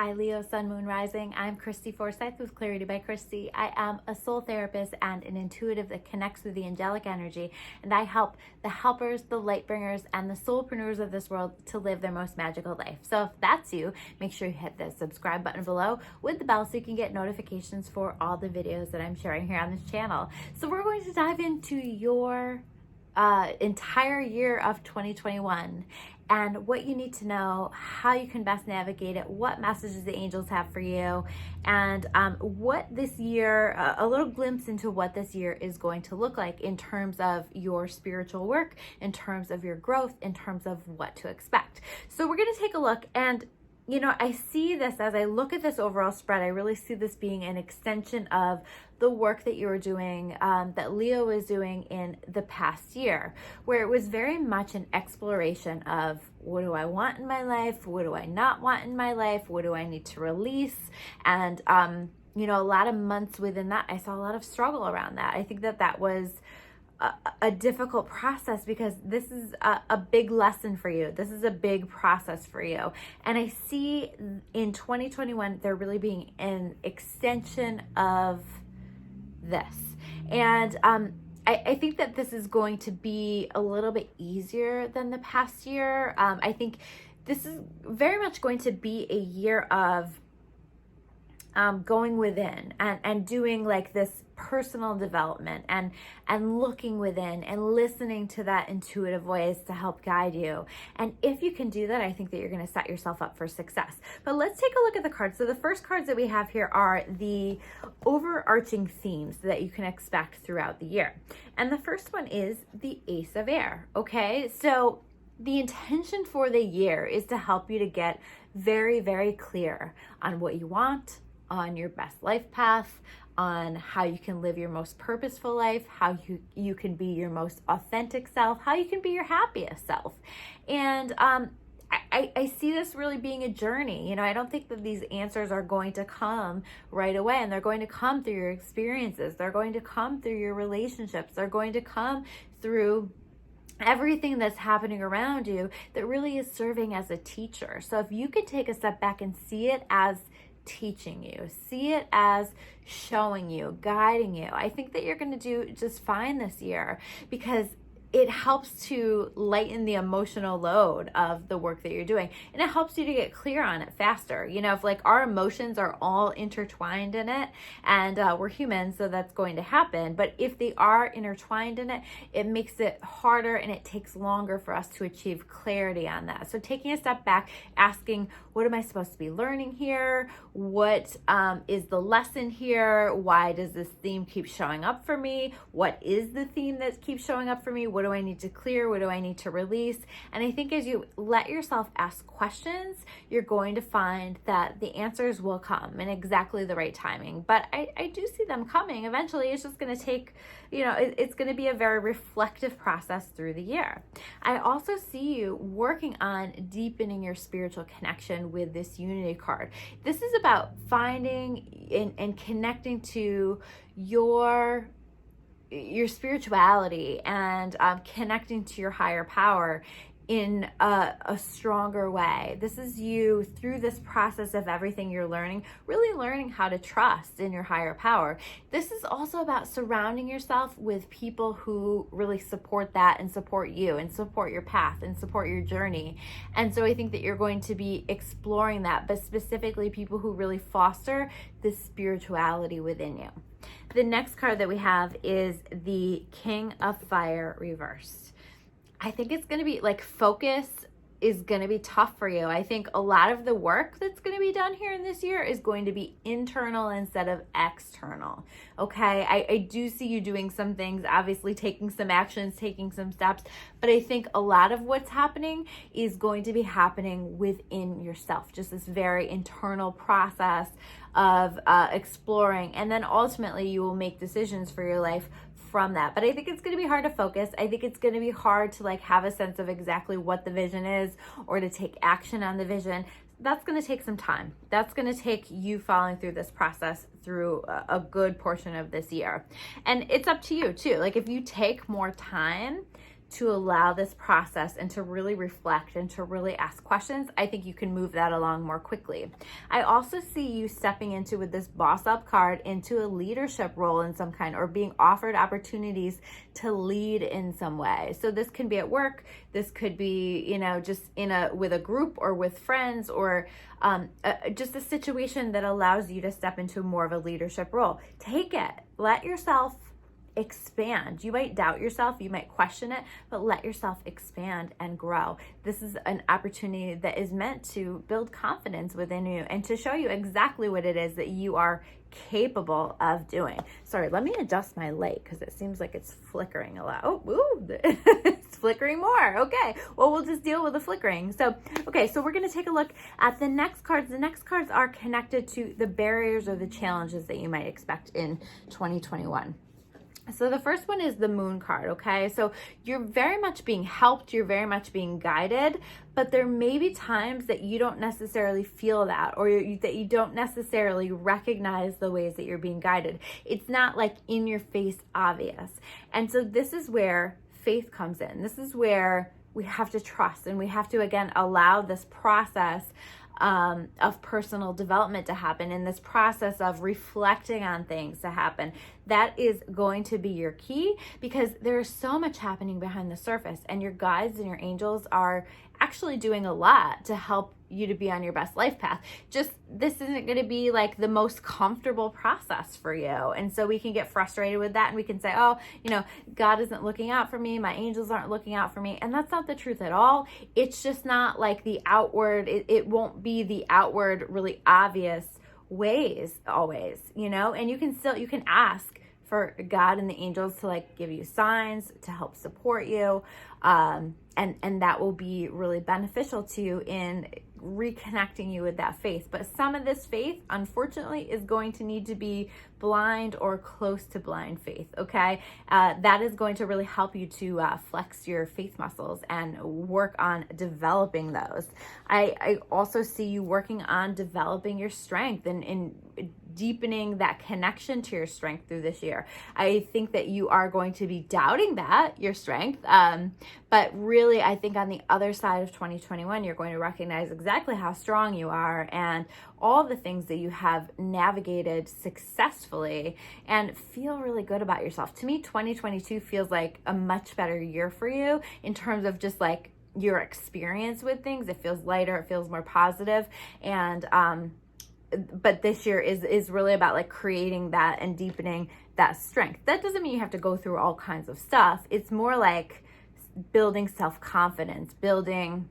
Hi Leo, Sun, Moon, Rising. I'm Christy Forsyth with Clarity by Christy. I am a soul therapist and an intuitive that connects with the angelic energy, and I help the helpers, the light bringers, and the soulpreneurs of this world to live their most magical life. So if that's you, make sure you hit the subscribe button below with the bell so you can get notifications for all the videos that I'm sharing here on this channel. So we're going to dive into your entire year of 2021 and what you need to know, how you can best navigate it, what messages the angels have for you, and what this year, a little glimpse into what this year is going to look like in terms of your spiritual work, in terms of your growth, in terms of what to expect. So we're going to take a look, and you know, I see this as I look at this overall spread, I really see this being an extension of the work that you were doing, that Leo was doing in the past year, where it was very much an exploration of what do I want in my life? What do I not want in my life? What do I need to release? And, you know, a lot of months within that, I saw a lot of struggle around that. I think that that was a difficult process because this is a big lesson for you. This is a big process for you. And I see in 2021, there really being an extension of this. And I think that this is going to be a little bit easier than the past year. I think this is very much going to be a year of going within and doing like this personal development and looking within and listening to that intuitive voice to help guide you. And if you can do that, I think that you're going to set yourself up for success. But let's take a look at the cards. So the first cards that we have here are the overarching themes that you can expect throughout the year. And the first one is the Ace of Air. Okay, so the intention for the year is to help you to get very, very clear on what you want, on your best life path, on how you can live your most purposeful life, how you can be your most authentic self, how you can be your happiest self. And I see this really being a journey. You know, I don't think that these answers are going to come right away, and they're going to come through your experiences. They're going to come through your relationships. They're going to come through everything that's happening around you that really is serving as a teacher. So if you can take a step back and see it as teaching you, see it as showing you, guiding you, I think that you're going to do just fine this year, because it helps to lighten the emotional load of the work that you're doing. And it helps you to get clear on it faster. You know, if like our emotions are all intertwined in it, and we're humans, so that's going to happen. But if they are intertwined in it, it makes it harder and it takes longer for us to achieve clarity on that. So taking a step back, asking, what am I supposed to be learning here? What is the lesson here? Why does this theme keep showing up for me? What is the theme that keeps showing up for me? What do I need to clear? What do I need to release? And I think as you let yourself ask questions, you're going to find that the answers will come in exactly the right timing. But I do see them coming eventually. It's just going to take, you know, it's going to be a very reflective process through the year. I also see you working on deepening your spiritual connection with this Unity card. This is about finding and connecting to your spirituality and connecting to your higher power in a stronger way. This is you through this process of everything you're learning, really learning how to trust in your higher power. This is also about surrounding yourself with people who really support that and support you and support your path and support your journey. And so I think that you're going to be exploring that, but specifically people who really foster this spirituality within you. The next card that we have is the King of Fire reversed. I think it's going to be like focus is going to be tough for you. I think a lot of the work that's going to be done here in this year is going to be internal instead of external. Okay. I do see you doing some things, obviously taking some actions, taking some steps, but I think a lot of what's happening is going to be happening within yourself. Just this very internal process of exploring, and then ultimately you will make decisions for your life from that. But I think it's going to be hard to focus. I think it's going to be hard to like have a sense of exactly what the vision is or to take action on the vision. That's going to take some time. That's going to take you following through this process through a good portion of this year. And it's up to you too. Like if you take more time to allow this process and to really reflect and to really ask questions, I think you can move that along more quickly. I also see you stepping into, with this boss up card, into a leadership role in some kind, or being offered opportunities to lead in some way. So this can be at work, this could be, you know, just with a group or with friends, or just a situation that allows you to step into more of a leadership role. Take it. Let yourself expand. You might doubt yourself, you might question it, but let yourself expand and grow. This is an opportunity that is meant to build confidence within you and to show you exactly what it is that you are capable of doing. Sorry, let me adjust my light because it seems like it's flickering a lot. Oh, ooh, it's flickering more. Okay, well, we'll just deal with the flickering. So we're going to take a look at the next cards. The next cards are connected to the barriers or the challenges that you might expect in 2021. So the first one is the moon card, okay? So you're very much being helped, you're very much being guided, but there may be times that you don't necessarily feel that, or that you don't necessarily recognize the ways that you're being guided. It's not like in your face obvious. And so this is where faith comes in. This is where we have to trust, and we have to, again, allow this process of personal development to happen, in this process of reflecting on things to happen. That is going to be your key, because there is so much happening behind the surface, and your guides and your angels are actually doing a lot to help you to be on your best life path. Just this isn't going to be like the most comfortable process for you. And so we can get frustrated with that, and we can say, oh, you know, God isn't looking out for me, my angels aren't looking out for me. And that's not the truth at all. It's just not like the outward, it won't be the outward really obvious ways always, you know. And you can ask for God and the angels to like give you signs to help support you, and that will be really beneficial to you in reconnecting you with that faith. But some of this faith, unfortunately, is going to need to be blind or close to blind faith, okay? That is going to really help you to flex your faith muscles and work on developing those. I also see you working on developing your strength and deepening that connection to your strength through this year. I think that you are going to be doubting your strength, but really, I think on the other side of 2021, you're going to recognize exactly how strong you are and all the things that you have navigated successfully, and feel really good about yourself. To me, 2022 feels like a much better year for you in terms of just like your experience with things. It feels lighter, it feels more positive, and but this year is really about like creating that and deepening that strength. That doesn't mean you have to go through all kinds of stuff. It's more like building self-confidence, building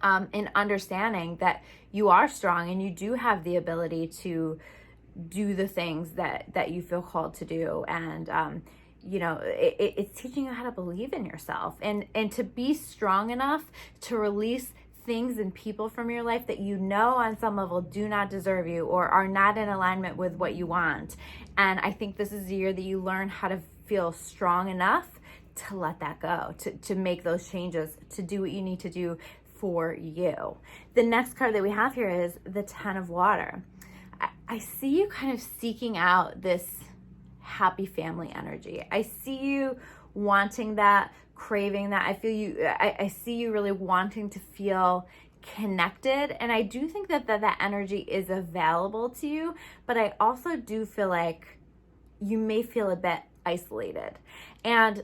an understanding that you are strong and you do have the ability to do the things that you feel called to do. And you know, it's teaching you how to believe in yourself and to be strong enough to release things and people from your life that you know on some level do not deserve you or are not in alignment with what you want. And I think this is the year that you learn how to feel strong enough to let that go, to make those changes, to do what you need to do for you. The next card that we have here is the Ten of Water. I see you kind of seeking out this happy family energy. I see you wanting that, craving that. I see you really wanting to feel connected, and I do think that energy is available to you, but I also do feel like you may feel a bit isolated. And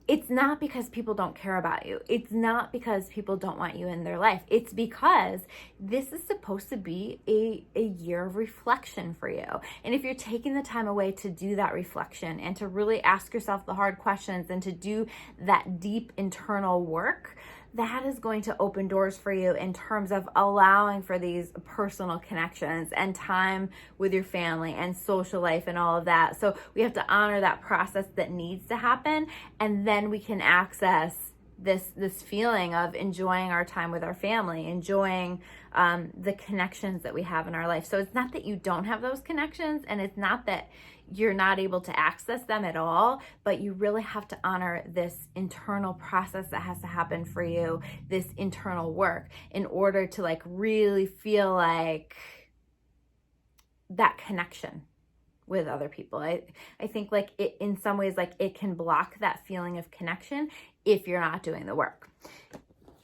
it's not because people don't care about you. It's not because people don't want you in their life. It's because this is supposed to be a year of reflection for you. And if you're taking the time away to do that reflection and to really ask yourself the hard questions and to do that deep internal work, that is going to open doors for you in terms of allowing for these personal connections and time with your family and social life and all of that. So we have to honor that process that needs to happen, and then we can access this feeling of enjoying our time with our family, enjoying the connections that we have in our life. So it's not that you don't have those connections, and it's not that you're not able to access them at all, but you really have to honor this internal process that has to happen for you, this internal work, in order to like really feel like that connection with other people. I think like it, in some ways, like it can block that feeling of connection if you're not doing the work.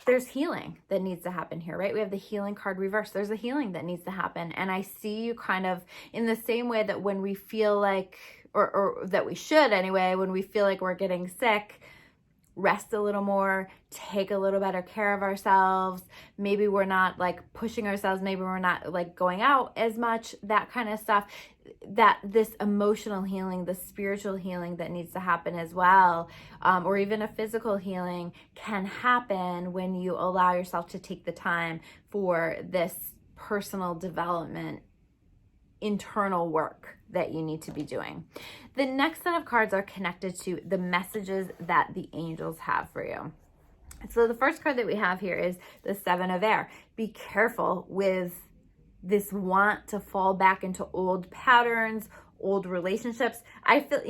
There's healing that needs to happen here, right? We have the healing card reversed. There's a healing that needs to happen. And I see you kind of in the same way that when we feel like, or that we should anyway, when we feel like we're getting sick, rest a little more, take a little better care of ourselves. Maybe we're not like pushing ourselves. Maybe we're not like going out as much, that kind of stuff. That this emotional healing, the spiritual healing that needs to happen as well, or even a physical healing can happen when you allow yourself to take the time for this personal development, internal work that you need to be doing. The next set of cards are connected to the messages that the angels have for you. So the first card that we have here is the Seven of Air. Be careful with this want to fall back into old patterns, old relationships. I feel,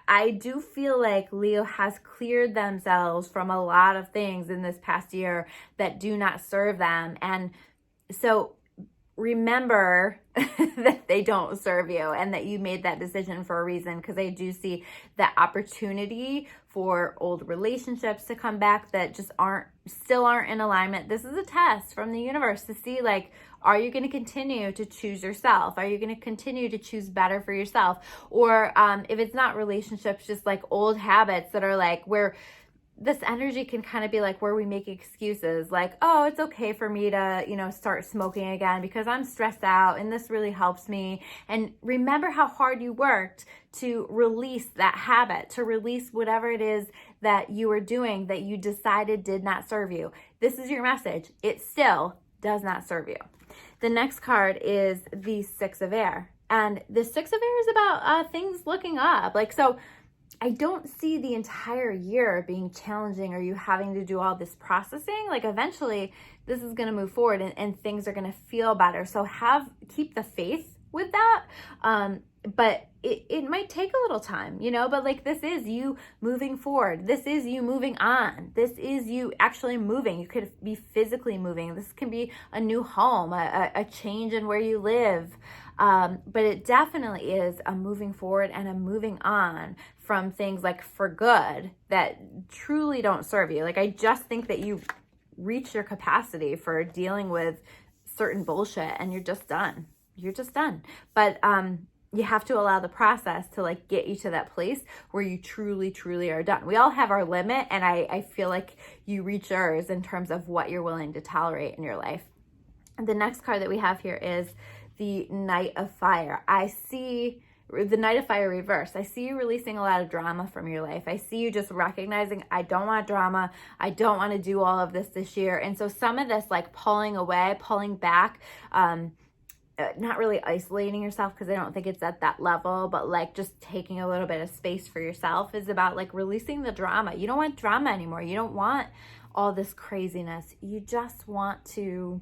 I do feel like Leo has cleared themselves from a lot of things in this past year that do not serve them. And so remember that they don't serve you and that you made that decision for a reason, because I do see that opportunity for old relationships to come back that just still aren't in alignment. This is a test from the universe to see, like, are you going to continue to choose yourself? Are you going to continue to choose better for yourself? Or if it's not relationships, just like old habits that are like where this energy can kind of be like where we make excuses like, oh, it's okay for me to, start smoking again because I'm stressed out and this really helps me. And remember how hard you worked to release that habit, to release whatever it is that you were doing that you decided did not serve you. This is your message. It still does not serve you. The next card is the Six of Air. And the Six of Air is about things looking up. Like, so I don't see the entire year being challenging or you having to do all this processing. Like eventually this is going to move forward and things are going to feel better. So keep the faith with that. But it might take a little time, but like this is you moving forward. This is you moving on. This is you actually moving. You could be physically moving. This can be a new home, a change in where you live. But it definitely is a moving forward and a moving on from things like for good that truly don't serve you. Like I just think that you reach your capacity for dealing with certain bullshit and you're just done. You're just done. But you have to allow the process to like get you to that place where you truly, truly are done. We all have our limit, and I feel like you reach yours in terms of what you're willing to tolerate in your life. And the next card that we have here is the Knight of Fire. I see the Knight of Fire reversed. I see you releasing a lot of drama from your life. I see you just recognizing, I don't want drama. I don't want to do all of this year. And so some of this like pulling away, pulling back, not really isolating yourself because I don't think it's at that level, but like just taking a little bit of space for yourself is about like releasing the drama. You don't want drama anymore. You don't want all this craziness. You just want to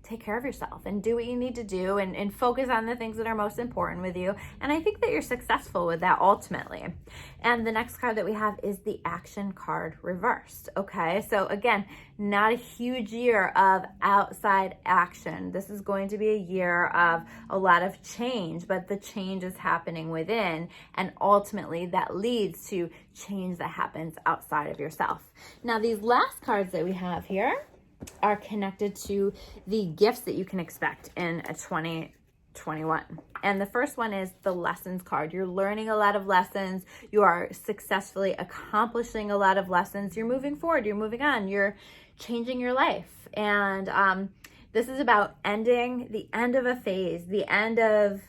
take care of yourself and do what you need to do and focus on the things that are most important with you. And I think that you're successful with that ultimately. And the next card that we have is the Action card reversed. Okay, so again, not a huge year of outside action. This is going to be a year of a lot of change, but the change is happening within, and ultimately that leads to change that happens outside of yourself. Now, these last cards that we have here are connected to the gifts that you can expect in 2021. And the first one is the lessons card. You're learning a lot of lessons. You are successfully accomplishing a lot of lessons. You're moving forward. You're moving on. You're changing your life. And this is about the end of a phase, the end of,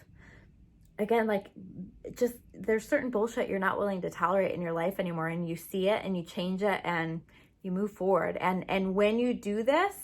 again, like just there's certain bullshit you're not willing to tolerate in your life anymore. And you see it and you change it and you move forward. And when you do this,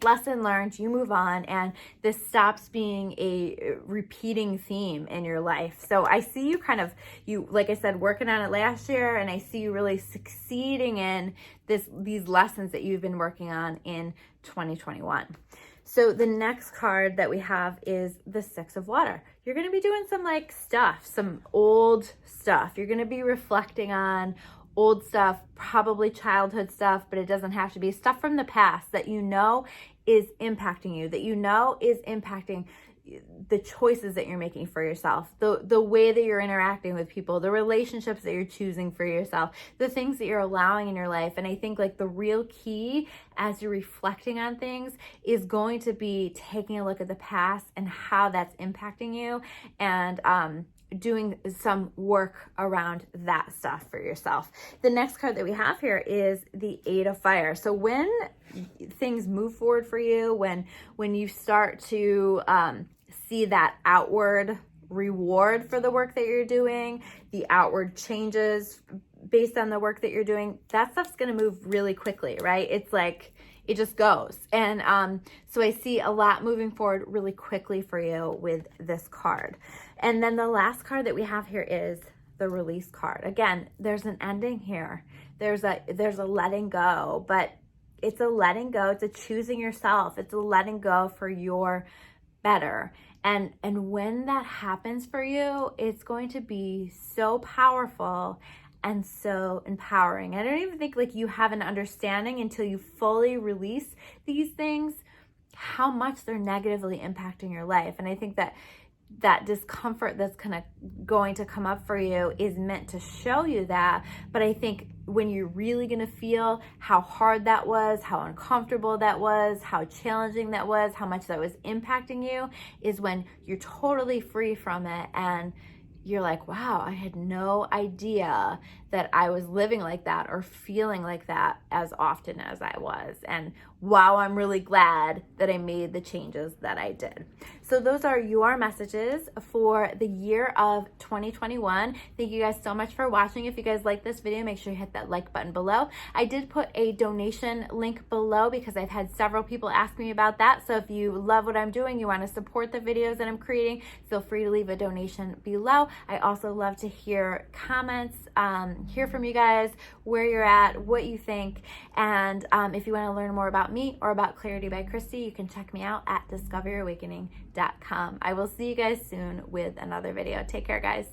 lesson learned, you move on, and this stops being a repeating theme in your life. So I see you like I said, working on it last year, and I see you really succeeding in these lessons that you've been working on in 2021. So the next card that we have is the Six of Water. You're going to be doing some old stuff. You're going to be reflecting on old stuff, probably childhood stuff, but it doesn't have to be stuff from the past that you know is impacting you, that you know is impacting the choices that you're making for yourself, the way that you're interacting with people, the relationships that you're choosing for yourself, the things that you're allowing in your life. And I think like the real key as you're reflecting on things is going to be taking a look at the past and how that's impacting you, and doing some work around that stuff for yourself. The next card that we have here is the Eight of Fire. So when things move forward for you, when you start to see that outward reward for the work that you're doing, the outward changes based on the work that you're doing, that stuff's going to move really quickly, right? It's like it just goes. And so I see a lot moving forward really quickly for you with this card. And then the last card that we have here is the Release card. Again, there's an ending here. There's a letting go, but it's a letting go. It's a choosing yourself. It's a letting go for your better. And when that happens for you, it's going to be so powerful and so empowering. I don't even think like you have an understanding until you fully release these things, how much they're negatively impacting your life. And I think that discomfort that's going to come up for you is meant to show you that. But I think when you're really going to feel how hard that was, how uncomfortable that was, how challenging that was, how much that was impacting you, is when you're totally free from it and you're like, wow, I had no idea that I was living like that or feeling like that as often as I was. And wow, I'm really glad that I made the changes that I did. So those are your messages for the year of 2021. Thank you guys so much for watching. If you guys like this video, make sure you hit that like button below. I did put a donation link below because I've had several people ask me about that. So if you love what I'm doing, you want to support the videos that I'm creating, feel free to leave a donation below. I also love to hear comments, hear from you guys, where you're at, what you think. And if you want to learn more about me or about Clarity by Christy, you can check me out at discoverawakening.com. I will see you guys soon with another video. Take care, guys.